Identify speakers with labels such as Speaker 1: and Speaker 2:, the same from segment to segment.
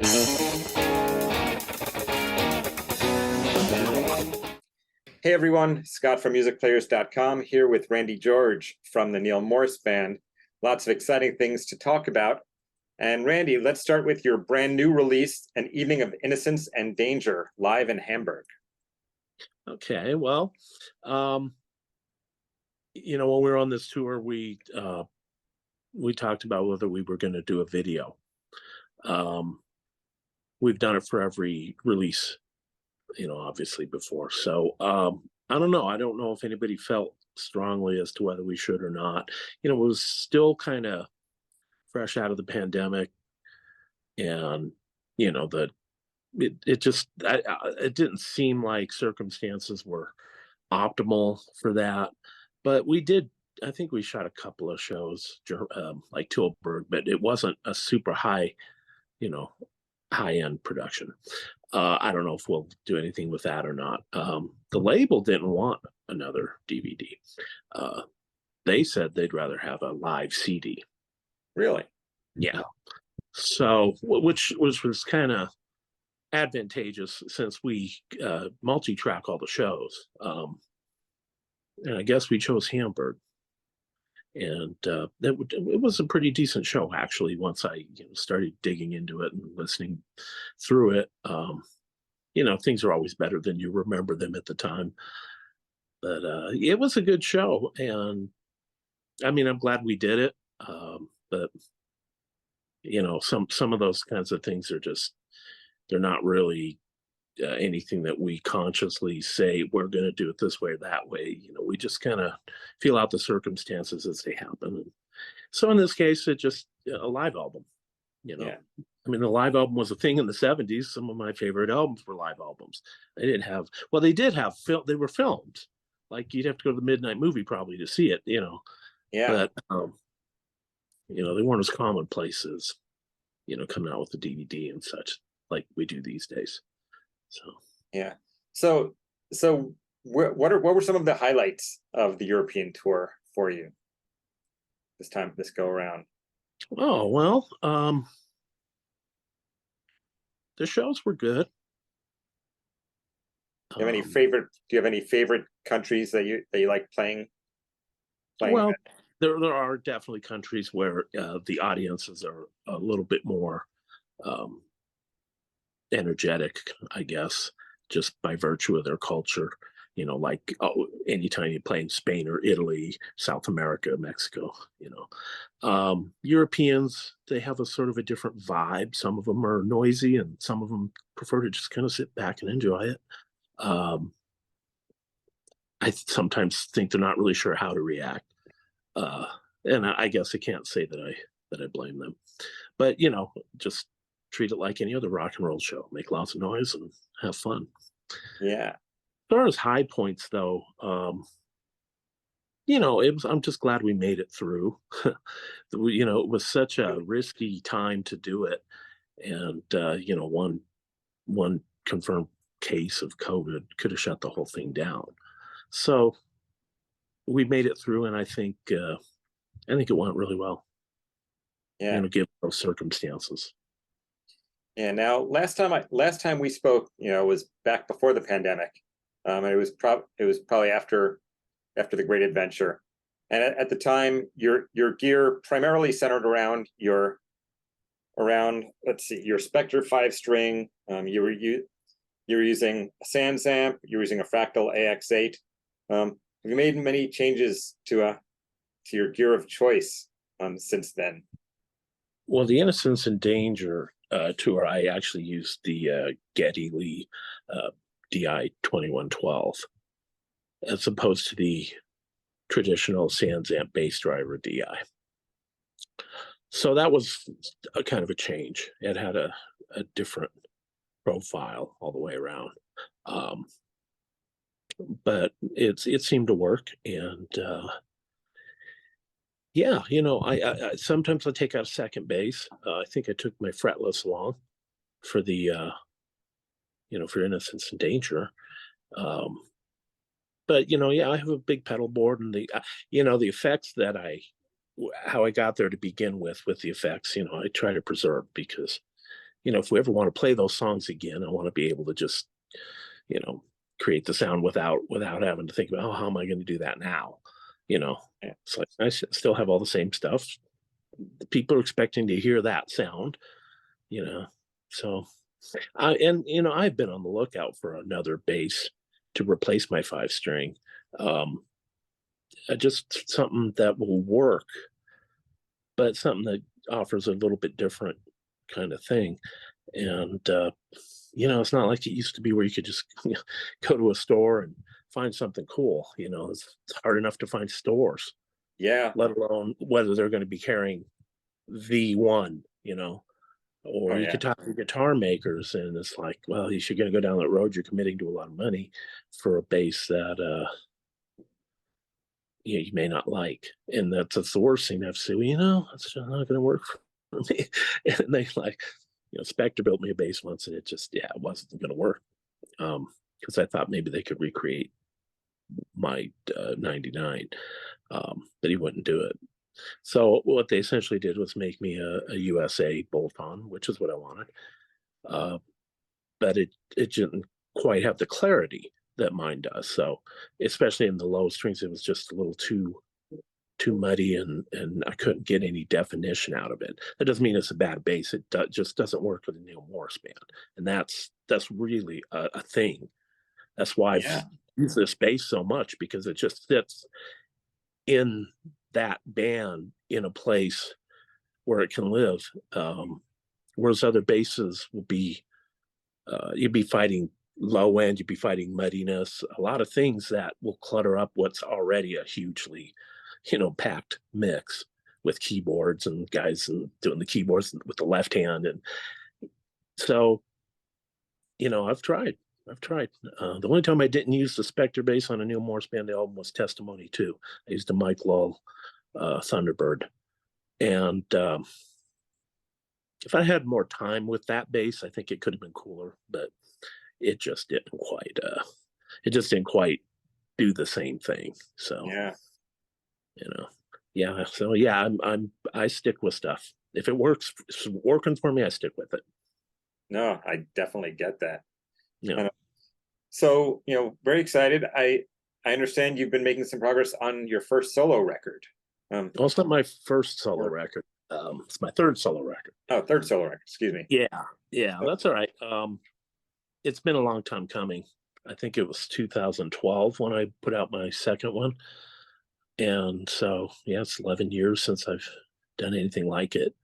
Speaker 1: Hey everyone, Scott from musicplayers.com here with Randy George from the Neal Morse Band. Lots of exciting things to talk about. And Randy, let's start with your brand new release, An Evening of Innocence and Danger, live in Hamburg.
Speaker 2: Okay, well, when we were on this tour, we talked about whether we were going to do a video. We've done it for every release, obviously before. So I don't know. I don't know if anybody felt strongly as to whether we should or not. It was still kind of fresh out of the pandemic, and it didn't seem like circumstances were optimal for that. But I think we shot a couple of shows, like Tilburg, but it wasn't a super high-end production. I don't know if we'll do anything with that or not. The label didn't want another DVD. They said they'd rather have a live CD.
Speaker 1: Really?
Speaker 2: Yeah. So, which was kind of advantageous since we multi-track all the shows. And I guess we chose Hamburg. And it was a pretty decent show, actually, once I started digging into it and listening through it. Things are always better than you remember them at the time. But it was a good show. And I mean, I'm glad we did it. But, some of those kinds of things are they're not really anything that we consciously say we're going to do it this way or that way. We just kind of feel out the circumstances as they happen. And so in this case, it's just a live album.
Speaker 1: Yeah.
Speaker 2: I mean, the live album was a thing in the 70s. Some of my favorite albums were live albums. They did have they were filmed. Like, you'd have to go to the midnight movie probably to see it,
Speaker 1: Yeah.
Speaker 2: But they weren't as commonplace as coming out with a DVD and such like we do these days. So
Speaker 1: yeah. So what were some of the highlights of the European tour for you this go around?
Speaker 2: Oh, well, the shows were good.
Speaker 1: Do you have any favorite countries that you like playing
Speaker 2: well,
Speaker 1: at?
Speaker 2: there are definitely countries where the audiences are a little bit more energetic, I guess, just by virtue of their culture. Like anytime you play in Spain or Italy, South America, Mexico, Europeans, they have a sort of a different vibe. Some of them are noisy and some of them prefer to just kind of sit back and enjoy it. I sometimes think they're not really sure how to react. And I guess I can't say that I blame them, but just treat it like any other rock and roll show. Make lots of noise and have fun.
Speaker 1: Yeah.
Speaker 2: As far as high points, though, I'm just glad we made it through. It was such a risky time to do it, and one confirmed case of COVID could have shut the whole thing down. So we made it through, and I think it went really well.
Speaker 1: Yeah.
Speaker 2: Given those circumstances.
Speaker 1: Yeah. Now, last time we spoke, was back before the pandemic. And it was probably after the Great Adventure, and at the time, your gear primarily centered around your Spectre 5-string. You were using a Sands amp. You were using a Fractal AX8. Have you made many changes to your gear of choice since then?
Speaker 2: Well, the Innocence and Danger tour, I actually used the Geddy Lee DI 2112 as opposed to the traditional Sands amp bass driver DI. So that was a kind of a change. It had a different profile all the way around, but it seemed to work. And yeah, I sometimes I take out a second bass. I think I took my fretless along for the for Innocence and Danger. But yeah, I have a big pedal board, and the effects that how I got there to begin with the effects, I try to preserve, because if we ever want to play those songs again, I want to be able to just, create the sound without having to think about, oh, how am I going to do that now?
Speaker 1: Yeah.
Speaker 2: It's like I still have all the same stuff. The people are expecting to hear that sound, you know. So I've been on the lookout for another bass to replace my 5-string. Just something that will work, but something that offers a little bit different kind of thing. And it's not like it used to be where you could just go to a store and find something cool. It's hard enough to find stores,
Speaker 1: Yeah.
Speaker 2: let alone whether they're going to be carrying the one,
Speaker 1: Oh
Speaker 2: or you
Speaker 1: yeah.
Speaker 2: could talk to guitar makers and it's like, well, if you're going to go down that road, you're committing to a lot of money for a bass that you may not like. And that's the worst thing to have to say, well, it's just not going to work for me. And they like, Spectre built me a bass once and it wasn't going to work. Because I thought maybe they could recreate my 99, but he wouldn't do it. So what they essentially did was make me a USA bolt-on, which is what I wanted. But it didn't quite have the clarity that mine does. So especially in the low strings, it was just a little too muddy and I couldn't get any definition out of it. That doesn't mean it's a bad bass. It just doesn't work with the Neal Morse Band. And that's really a thing. That's why I've
Speaker 1: Yeah.
Speaker 2: used this bass so much, because it just sits in that band in a place where it can live. Whereas other basses will be, you'd be fighting low end, you'd be fighting muddiness, a lot of things that will clutter up what's already a hugely, packed mix with keyboards and guys doing the keyboards with the left hand. And so, I've tried. The only time I didn't use the Spectre bass on a Neal Morse Band album was Testimony 2. I used a Mike Lull Thunderbird. And if I had more time with that bass, I think it could have been cooler, but it just didn't quite do the same thing. So,
Speaker 1: Yeah.
Speaker 2: Yeah. So yeah, I stick with stuff. If it works, it's working for me, I stick with it.
Speaker 1: No, I definitely get that.
Speaker 2: Yeah.
Speaker 1: So, very excited. I understand you've been making some progress on your first solo record.
Speaker 2: Well, it's not my first solo record. It's my third solo record.
Speaker 1: Oh, third solo record, excuse me.
Speaker 2: Yeah, that's all right. It's been a long time coming. I think it was 2012 when I put out my second one. And so, yeah, it's 11 years since I've done anything like it.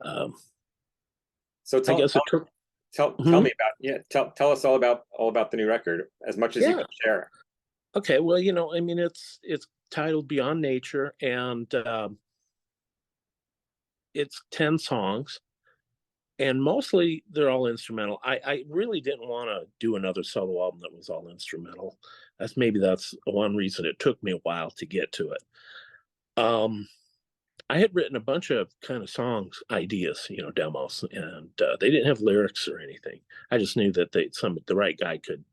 Speaker 1: So
Speaker 2: I guess it took.
Speaker 1: tell me about tell us all about the new record, as much as you can share.
Speaker 2: Okay, well, it's titled Beyond Nature, and it's 10 songs, and mostly they're all instrumental. I really didn't want to do another solo album that was all instrumental. That's one reason it took me a while to get to it. I had written a bunch of kind of songs, ideas, demos, and they didn't have lyrics or anything. I just knew that the right guy could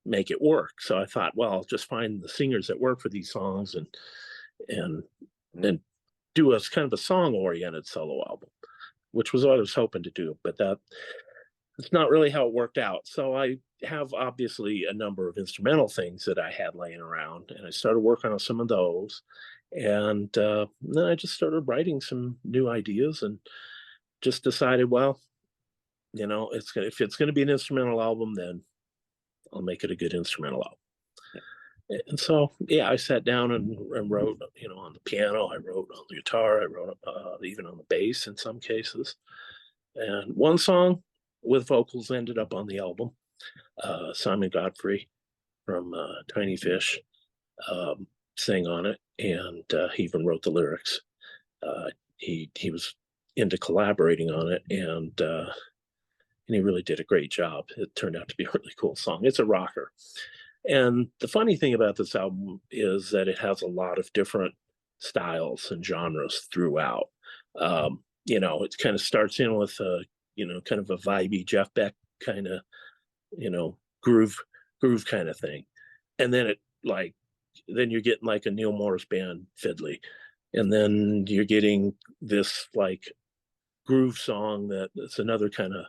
Speaker 2: make it work. So I thought, well, I'll just find the singers that work for these songs and do a kind of a song-oriented solo album, which was what I was hoping to do. But that's not really how it worked out. So I have obviously a number of instrumental things that I had laying around, and I started working on some of those. And then I just started writing some new ideas and just decided, well, if it's going to be an instrumental album, then I'll make it a good instrumental album. And so, yeah, I sat down and wrote, on the piano, I wrote on the guitar, I wrote even on the bass in some cases. And one song with vocals ended up on the album. Simon Godfrey from Tiny Fish sang on it, and he even wrote the lyrics. He was into collaborating on it, and he really did a great job. It turned out to be a really cool song. It's a rocker. And the funny thing about this album is that it has a lot of different styles and genres throughout. It kind of starts in with kind of a vibey Jeff Beck kind of, groove kind of thing. And then then you're getting like a Neal Morse Band fiddly. And then you're getting this like groove song that's another kind of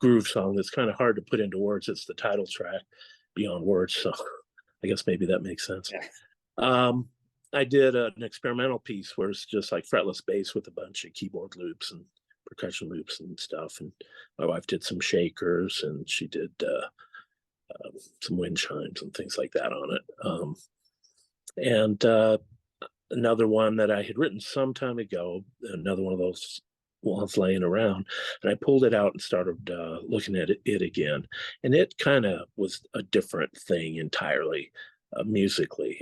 Speaker 2: groove song that's kind of hard to put into words. It's the title track, Beyond Words. So I guess maybe that makes sense.
Speaker 1: Yeah.
Speaker 2: I did an experimental piece where it's just like fretless bass with a bunch of keyboard loops and percussion loops and stuff. And my wife did some shakers, and she did some wind chimes and things like that on it. And another one that I had written some time ago, another one of those ones laying around, and I pulled it out and started looking at it again. And it kind of was a different thing entirely musically.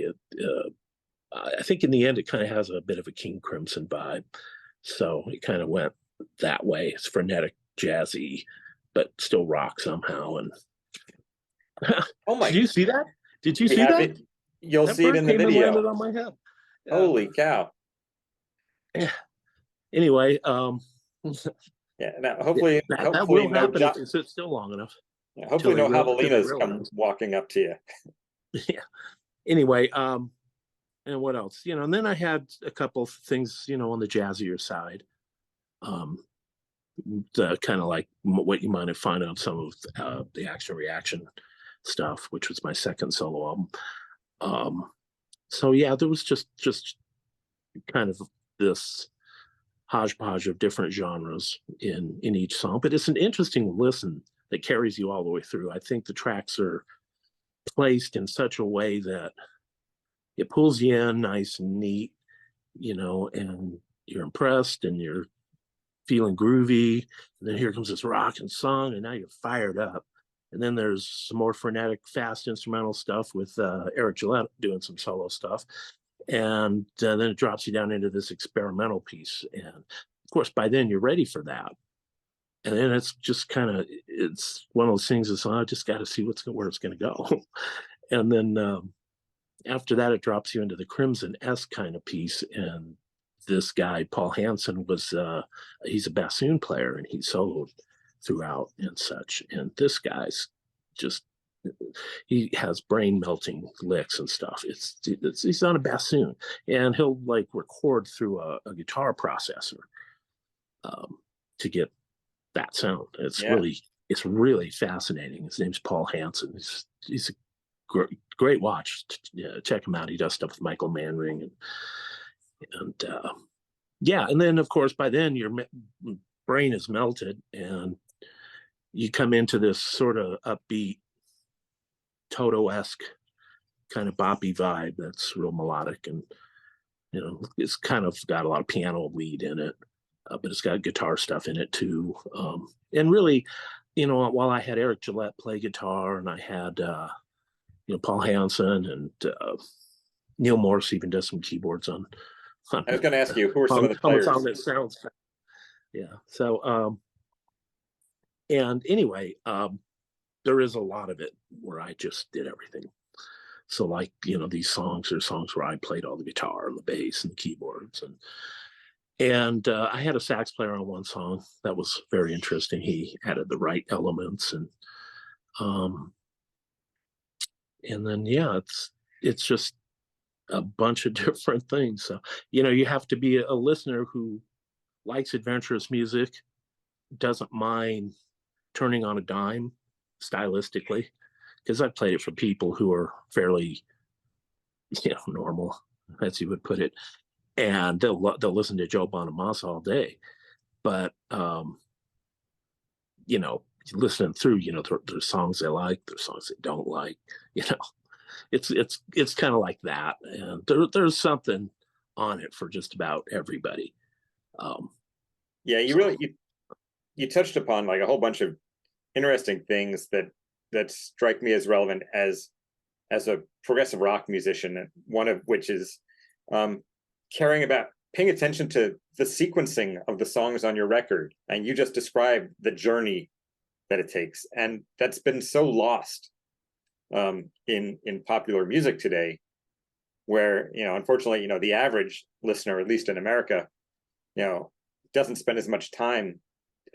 Speaker 2: I think in the end, it kind of has a bit of a King Crimson vibe. So it kind of went that way. It's frenetic, jazzy, but still rock somehow. And
Speaker 1: Oh my!
Speaker 2: Did you see that? Did you
Speaker 1: We
Speaker 2: see
Speaker 1: have
Speaker 2: that?
Speaker 1: it. You'll
Speaker 2: That
Speaker 1: see it
Speaker 2: bird
Speaker 1: in the
Speaker 2: came and landed
Speaker 1: video.
Speaker 2: on my head.
Speaker 1: Holy cow!
Speaker 2: Anyway,
Speaker 1: Yeah. Now, hopefully,
Speaker 2: that will happen if it sits still long enough.
Speaker 1: hopefully, no
Speaker 2: till they
Speaker 1: javelinas come
Speaker 2: realize.
Speaker 1: walking up to you.
Speaker 2: Yeah. Anyway, and what else? And then I had a couple things, on the jazzier side. Kind of like what you might have found on some of the Action Reaction stuff, which was my second solo album. So yeah, there was just kind of this hodgepodge of different genres in each song, but it's an interesting listen that carries you all the way through. I think the tracks are placed in such a way that it pulls you in nice and neat, and you're impressed and you're feeling groovy. And then here comes this rocking song, and now you're fired up. And then there's some more frenetic, fast instrumental stuff with Eric Gillette doing some solo stuff. And then it drops you down into this experimental piece. And of course, by then you're ready for that. And then it's just it's one of those things that's, I just got to see where it's going to go. And then after that, it drops you into the Crimson-esque kind of piece. And this guy, Paul Hansen, he's a bassoon player, and he soloed throughout and such. And this guy's he has brain melting licks and stuff. He's on a bassoon, and he'll like record through a guitar processor to get that sound. It's really fascinating. His name's Paul Hansen. He's a great watch. Check him out. He does stuff with Michael Manring and and then of course by then your brain is melted, and you come into this sort of upbeat Toto-esque kind of boppy vibe that's real melodic, and it's kind of got a lot of piano lead in it, but it's got guitar stuff in it too. And really, while I had Eric Gillette play guitar, and I had Paul Hansen and Neal Morse even does some keyboards on
Speaker 1: I was going to ask you, who are some of the
Speaker 2: on
Speaker 1: players?
Speaker 2: a song that sounds. Yeah. So and anyway, there is a lot of it where I just did everything. So like, these songs are songs where I played all the guitar and the bass and the keyboards. And I had a sax player on one song that was very interesting. He added the right elements, and then, it's just a bunch of different things. So, you have to be a listener who likes adventurous music, doesn't mind turning on a dime stylistically, because I've played it for people who are fairly, normal, as you would put it, and they'll listen to Joe Bonamassa all day. But listening through, there's songs they like, there's songs they don't like. It's kind of like that, and there's something on it for just about everybody.
Speaker 1: You touched upon like a whole bunch of interesting things that strike me as relevant as a progressive rock musician, one of which is paying attention to the sequencing of the songs on your record. And you just described the journey that it takes, and that's been so lost in popular music today, where unfortunately the average listener, at least in America, doesn't spend as much time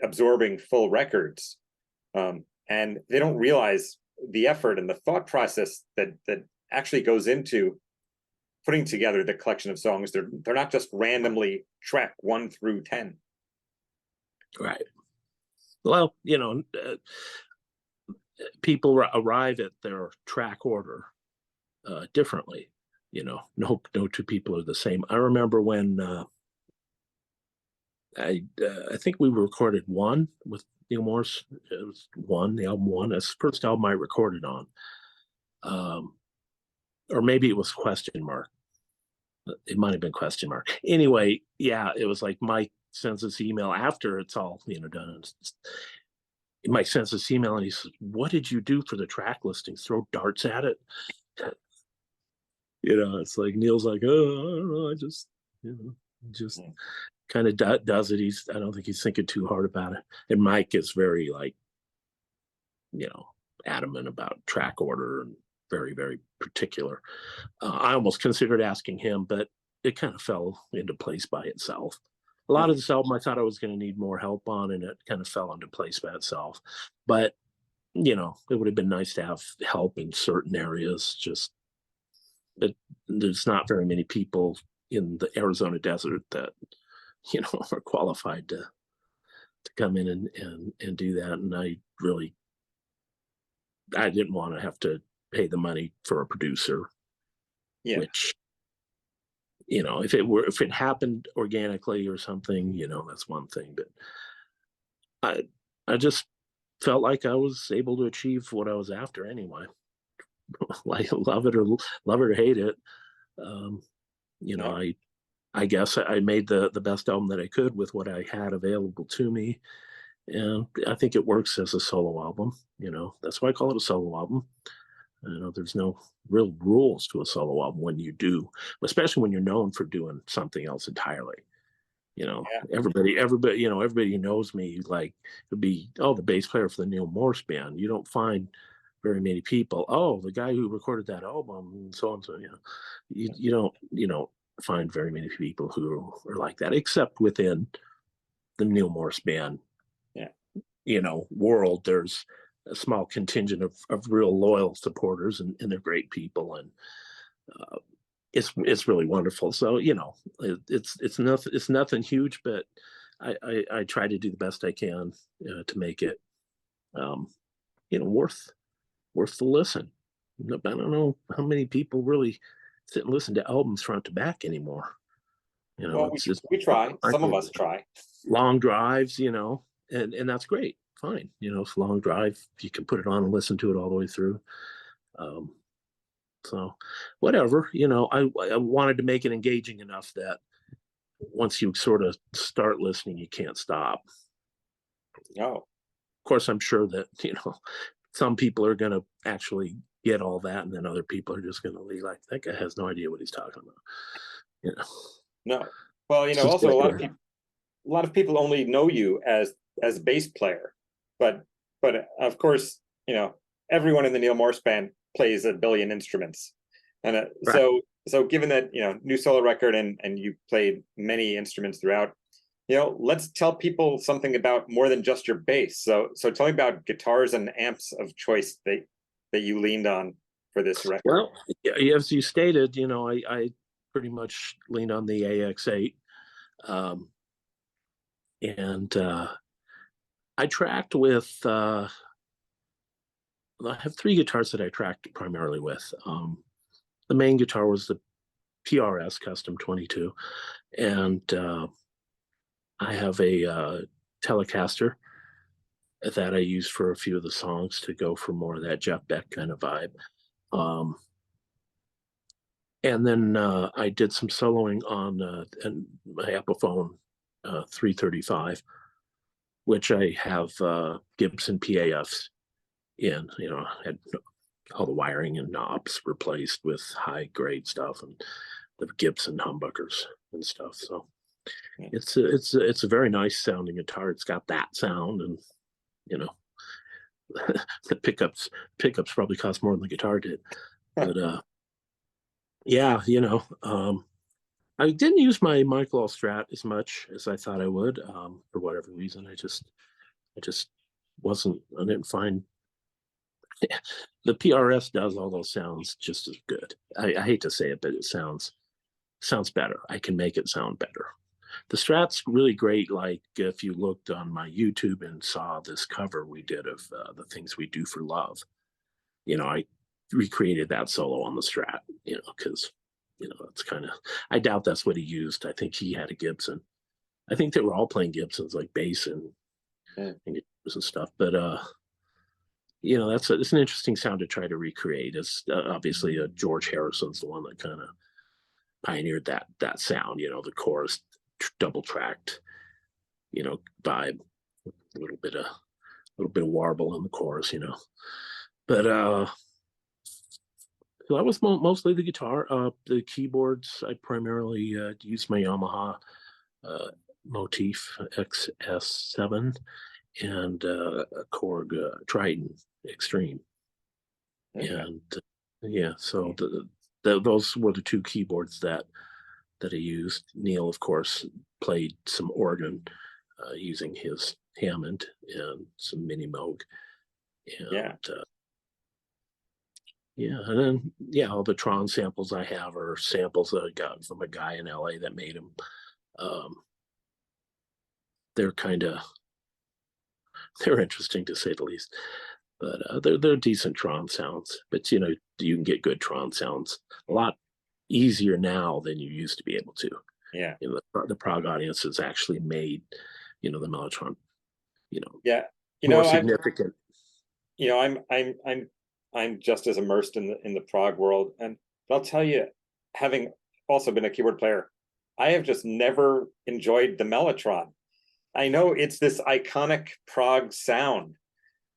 Speaker 1: absorbing full records, and they don't realize the effort and the thought process that actually goes into putting together the collection of songs. They're not just randomly track 1 through 10.
Speaker 2: Right. Well, people arrive at their track order differently. No two people are the same. I remember when I think we recorded one with Neal Morse. It was one, the album one. That's the first album I recorded on. Or maybe it was question mark. It might have been question mark. Anyway, yeah, it was like Mike sends this email after it's all done. Mike sends this email and he says, "What did you do for the track listings? Throw darts at it?" It's like Neal's like, "Oh, I don't know. I just kind of does it." I don't think he's thinking too hard about it. And Mike is very like, adamant about track order and very, very particular. I almost considered asking him, but it kind of fell into place by itself. A lot of this album I thought I was going to need more help on, and it kind of fell into place by itself. But, it would have been nice to have help in certain areas. Just that there's not very many people in the Arizona desert that, are qualified to come in and do that. And I didn't want to have to pay the money for a producer, which, if it happened organically or something, that's one thing. But I just felt like I was able to achieve what I was after anyway. Like love it or hate it. I guess I made the best album that I could with what I had available to me. And I think it works as a solo album. That's why I call it a solo album. There's no real rules to a solo album when you do, especially when you're known for doing something else entirely. Everybody who knows me, like, would be, the bass player for the Neal Morse Band. You don't find very many people. Oh, the guy who recorded that album, and so on. So, you don't find very many people who are like that, except within the Neal Morse Band. World. There's a small contingent of real loyal supporters, and they're great people, and it's really wonderful. So it's nothing huge, but I try to do the best I can to make it worth the listen. I don't know how many people really sit and listen to albums front to back anymore.
Speaker 1: Well, we try. Some of us try.
Speaker 2: Long drives, and that's great. Fine. It's a long drive. You can put it on and listen to it all the way through. So whatever, I wanted to make it engaging enough that once you sort of start listening, you can't stop.
Speaker 1: No.
Speaker 2: Of course, I'm sure that, some people are going to actually get all that, and then other people are just going to be like, that guy has no idea what he's talking about.
Speaker 1: No. Well, also a lot of people only know you as a bass player, but of course, everyone in the Neal Morse Band plays a billion instruments, and
Speaker 2: right.
Speaker 1: so given that new solo record and you played many instruments throughout, let's tell people something about more than just your bass. So tell me about guitars and amps of choice that you leaned on for this record.
Speaker 2: Well, as you stated, I pretty much leaned on the AX8, and I tracked with. I have three guitars that I tracked primarily with. The main guitar was the PRS Custom 22, and I have a Telecaster that I use for a few of the songs to go for more of that Jeff Beck kind of vibe. And then I did some soloing on my Epiphone 335, which I have Gibson PAFs in. Had all the wiring and knobs replaced with high grade stuff and the Gibson humbuckers and stuff. So it's a very nice sounding guitar. It's got that sound, and the pickups probably cost more than the guitar did. But yeah, I didn't use my Michael Strat as much as I thought I would, for whatever reason. I just I didn't find the PRS does all those sounds just as good. I hate to say it, but it sounds better. I can make it sound better. The Strat's really great. Like if you looked on my YouTube and saw this cover we did of the things we do for love, I recreated that solo on the Strat, because it's kind of, I doubt that's what he used. I think he had a Gibson. I think they were all playing Gibsons, like bass and
Speaker 1: Yeah.
Speaker 2: and stuff. But it's an interesting sound to try to recreate. It's obviously George Harrison's the one that kind of pioneered that sound. The chorus double tracked, vibe, a little bit of warble in the chorus, But so that was mostly the guitar. The keyboards, I primarily used my Yamaha Motif XS7 and a Korg Triton Extreme.
Speaker 1: Okay.
Speaker 2: And yeah, so those were the two keyboards that I used. Neal, of course, played some organ using his Hammond and some Mini Moog. And
Speaker 1: Yeah.
Speaker 2: And then all the Tron samples I have are samples that I got from a guy in LA that made them. They're interesting to say the least, but they're decent Tron sounds. But you can get good Tron sounds a lot easier now than you used to be able to.
Speaker 1: Yeah.
Speaker 2: The prog audience has actually made the Mellotron
Speaker 1: Yeah.
Speaker 2: more significant.
Speaker 1: I'm just as immersed in the prog world, and I'll tell you, having also been a keyboard player, I have just never enjoyed the Mellotron. I know it's this iconic prog sound,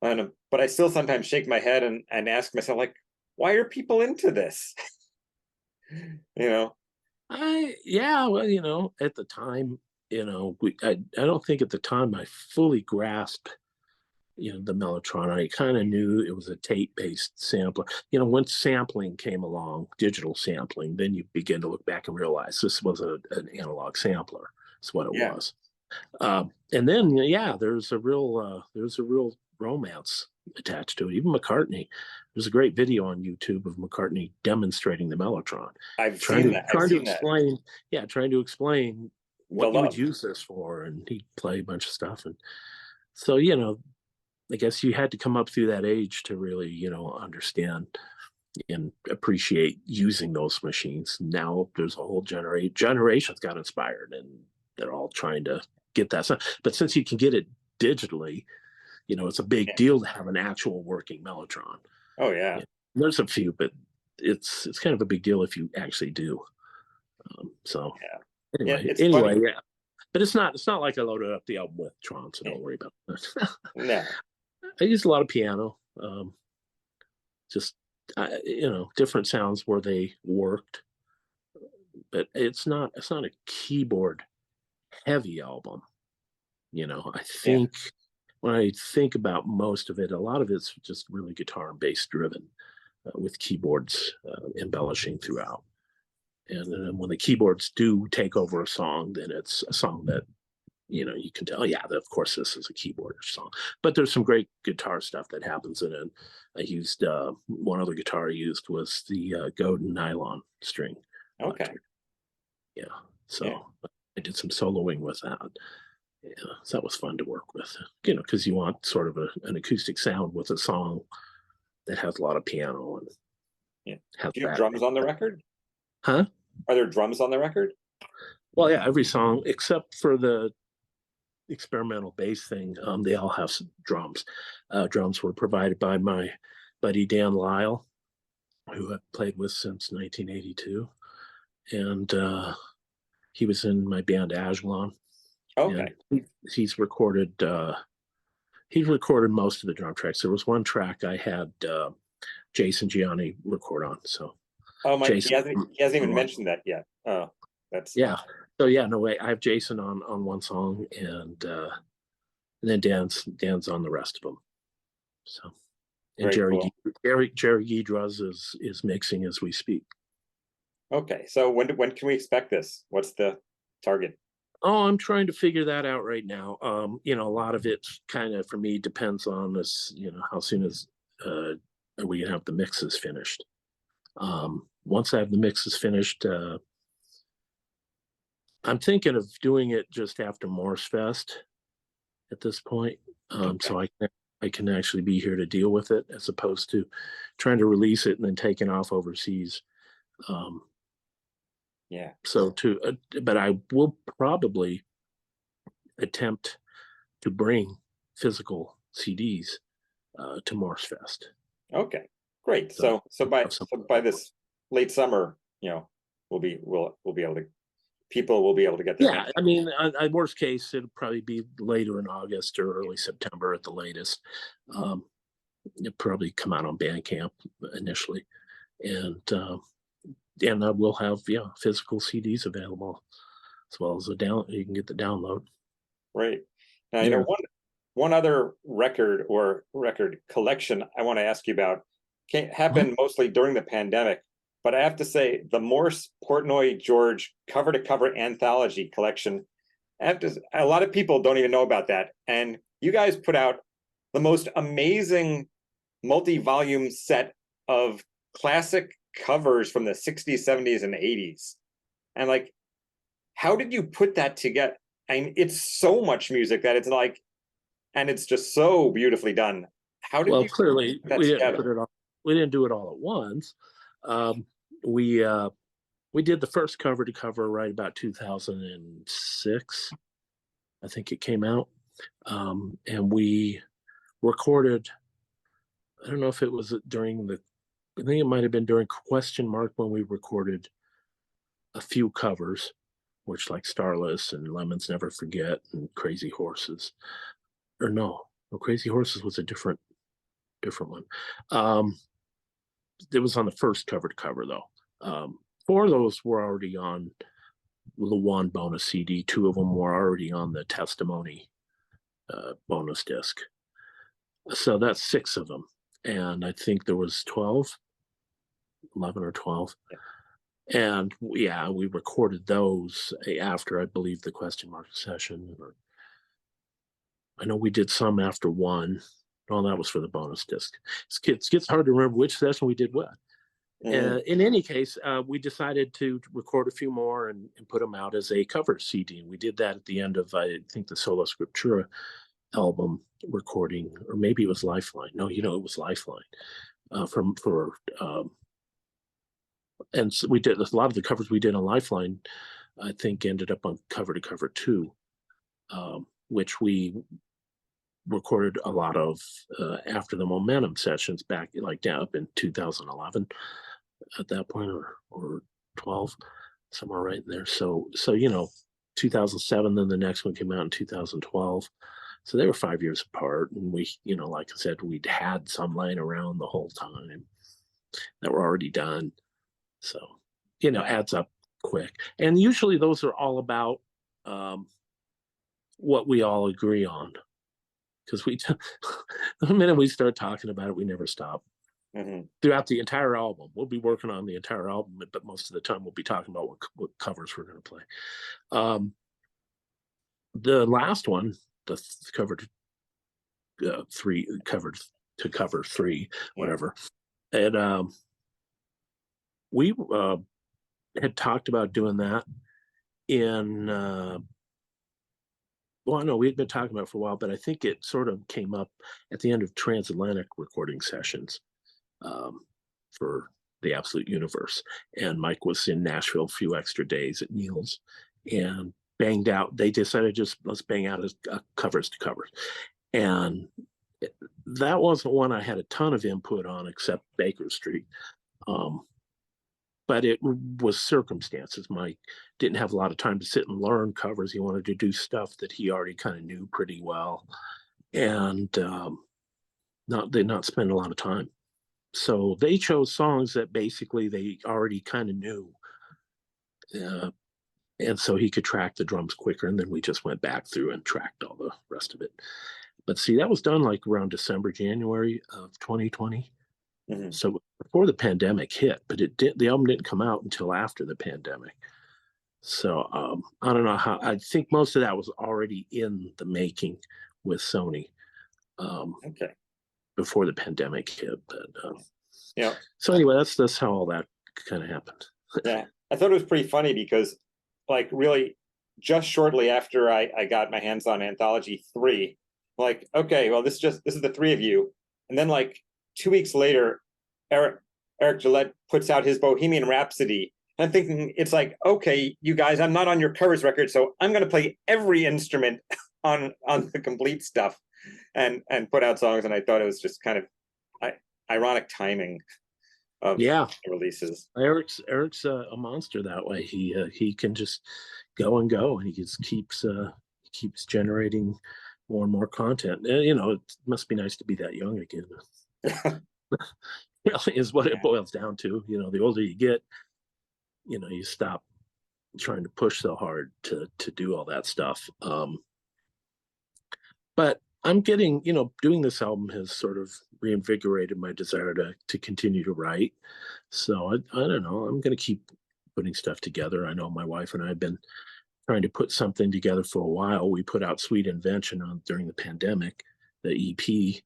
Speaker 1: but I still sometimes shake my head and ask myself, like, why are people into this?
Speaker 2: Well, at the time, I don't think at the time I fully grasped the Mellotron. I kind of knew it was a tape-based sampler. Once sampling came along, digital sampling, then you begin to look back and realize this was an analog sampler. That's what it was. And then there's a real romance attached to it. Even McCartney. There's a great video on YouTube of McCartney demonstrating the Mellotron. Trying to explain what you would use this for, and he'd play a bunch of stuff. And so, I guess you had to come up through that age to really, understand and appreciate using those machines. Now there's a whole generations got inspired, and they're all trying to get that stuff. But since you can get it digitally, it's a big deal to have an actual working Mellotron.
Speaker 1: Oh yeah.
Speaker 2: There's a few, but it's kind of a big deal if you actually do. Anyway, but it's not like I loaded up the album with Tron, so don't worry about that.
Speaker 1: No.
Speaker 2: I used a lot of piano, just different sounds where they worked, but it's not a keyboard heavy album. I think when I think about most of it, a lot of it's just really guitar and bass driven, with keyboards embellishing throughout. And then when the keyboards do take over a song, then it's a song that you can tell, of course this is a keyboard song. But there's some great guitar stuff that happens in it. I used one other guitar I used was the Godin nylon string.
Speaker 1: Okay.
Speaker 2: So I did some soloing with that. So that was fun to work with. Because you want sort of an acoustic sound with a song that has a lot of piano and
Speaker 1: Do you have drums on the record?
Speaker 2: Huh?
Speaker 1: Are there drums on the record?
Speaker 2: Well, every song except for the experimental bass thing, they all have some drums. Drums were provided by my buddy Dan Lyle, who I've played with since 1982, and he was in my band Ajalon.
Speaker 1: Okay.
Speaker 2: He's recorded. He recorded most of the drum tracks. There was one track I had Jason Gianni record on. So.
Speaker 1: Oh my!
Speaker 2: Jason,
Speaker 1: he hasn't even mentioned that yet. Oh, that's
Speaker 2: So no way. I have Jason on one song, and then Dan's on the rest of them. So, and Jerry Guidraz is mixing as we speak.
Speaker 1: Okay, so when can we expect this? What's the target?
Speaker 2: Oh, I'm trying to figure that out right now. A lot of it kind of for me depends on this. How soon is are we gonna have the mixes finished? Once I have the mixes finished, I'm thinking of doing it just after Morse Fest at this point. So I can actually be here to deal with it as opposed to trying to release it and then taking off overseas. Um,
Speaker 1: Yeah.
Speaker 2: so but I will probably attempt to bring physical CDs to Morse Fest.
Speaker 1: Okay. Great.
Speaker 2: So
Speaker 1: So
Speaker 2: some,
Speaker 1: by this late summer, we'll be able to people will be able to get their
Speaker 2: yeah,
Speaker 1: hands.
Speaker 2: I mean, worst case, it'll probably be later in August or early September at the latest. It'll probably come out on Bandcamp initially, and we'll have physical CDs available as well as you can get the download.
Speaker 1: Right. Now,
Speaker 2: Yeah.
Speaker 1: one other record collection I want to ask you about happened mostly during the pandemic, but I have to say the Morse Portnoy George cover to cover anthology collection. A lot of people don't even know about that, and you guys put out the most amazing multi-volume set of classic covers from the 60s, 70s, and 80s. And like, how did you put that together? I mean, it's so much music that it's like, and it's just so beautifully done. How did
Speaker 2: Well,
Speaker 1: you
Speaker 2: clearly
Speaker 1: put that
Speaker 2: we didn't
Speaker 1: together?
Speaker 2: put it all. We didn't do it all at once. We did the first cover to cover right about 2006. I think it came out, and we recorded. I don't know if it was during the. I think it might have been during question mark when we recorded a few covers, which like Starless and Lemons Never Forget and Crazy Horses. Or no, Crazy Horses was a different one. It was on the first cover to cover though. Four of those were already on the one bonus CD. Two of them were already on the Testimony bonus disc. So that's six of them. And I think there was 11 or 12. And yeah, we recorded those after, I believe, the question mark session. I know we did some after one. Well, that was for the bonus disc. It gets hard to remember which session we did what. In any case, we decided to record a few more and put them out as a cover CD. And we did that at the end of, I think, the Sola Scriptura album recording, or maybe it was Lifeline. No, it was Lifeline. And so we did a lot of the covers we did on Lifeline, I think, ended up on cover to cover 2, which we recorded a lot of after the Momentum sessions back down up in 2011 at that point, or 12, somewhere right in there. So 2007, then the next one came out in 2012. So they were 5 years apart, and we, like I said, we'd had some laying around the whole time that were already done. So, adds up quick. And usually those are all about what we all agree on. Because the minute we start talking about it, we never stop.
Speaker 1: Mm-hmm.
Speaker 2: Throughout the entire album. We'll be working on the entire album, but most of the time we'll be talking about what covers we're going to play. The last one, the covered to cover 3, whatever. And we had talked about doing that in we had been talking about it for a while, but I think it sort of came up at the end of Transatlantic recording sessions for the Absolute Universe. And Mike was in Nashville a few extra days at Neal's and banged out. They decided let's bang out as covers to covers. And that wasn't one I had a ton of input on, except Baker Street. But it was circumstances. Mike didn't have a lot of time to sit and learn covers. He wanted to do stuff that he already kind of knew pretty well, and not spend a lot of time. So they chose songs that basically they already kind of knew, and so he could track the drums quicker. And then we just went back through and tracked all the rest of it. But see, that was done like around December, January of 2020. Mm-hmm. So before the pandemic hit, but the album didn't come out until after the pandemic. So I don't know how. I think most of that was already in the making with Sony. Before the pandemic hit, but So anyway, that's how all that kind of happened.
Speaker 1: Yeah, I thought it was pretty funny because, like, really, just shortly after I got my hands on Anthology 3. Like, okay, well, this is the three of you. And then like 2 weeks later, Eric Gillette puts out his Bohemian Rhapsody. And I'm thinking, it's like, okay, you guys, I'm not on your covers record, so I'm going to play every instrument on the complete stuff and put out songs. And I thought it was just kind of ironic timing of releases.
Speaker 2: Eric's a monster that way. He can just go and go, and he just keeps generating more and more content. You know, it must be nice to be that young again. Really is what it boils down to. You know, the older you get, you know, you stop trying to push so hard to do all that stuff. But I'm getting, you know, doing this album has sort of reinvigorated my desire to continue to write. So I don't know. I'm going to keep putting stuff together. I know my wife and I have been trying to put something together for a while. We put out Sweet Invention during the pandemic, the EP.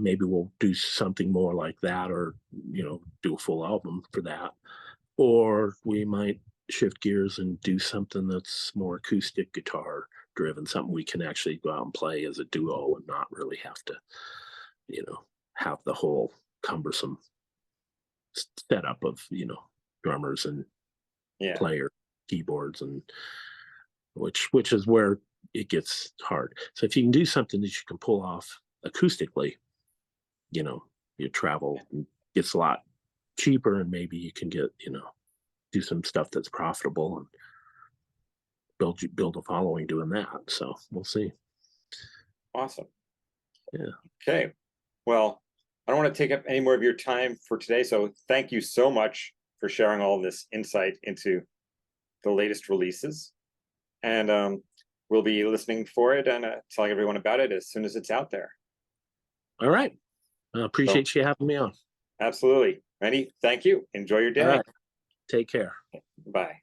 Speaker 2: Maybe we'll do something more like that, or, you know, do a full album for that. Or we might shift gears and do something that's more acoustic guitar driven, something we can actually go out and play as a duo and not really have to, you know, have the whole cumbersome setup of, you know, drummers and player keyboards, and which is where it gets hard. So if you can do something that you can pull off acoustically, you know, your travel gets a lot cheaper, and maybe you can get, you know, do some stuff that's profitable and build a following doing that. So we'll see.
Speaker 1: Awesome.
Speaker 2: Yeah.
Speaker 1: Okay. Well, I don't want to take up any more of your time for today. So thank you so much for sharing all this insight into the latest releases. And we'll be listening for it and telling everyone about it as soon as it's out there.
Speaker 2: All right. I appreciate you having me on.
Speaker 1: Absolutely. Randy, thank you. Enjoy your day.
Speaker 2: All right. Take care.
Speaker 1: Bye.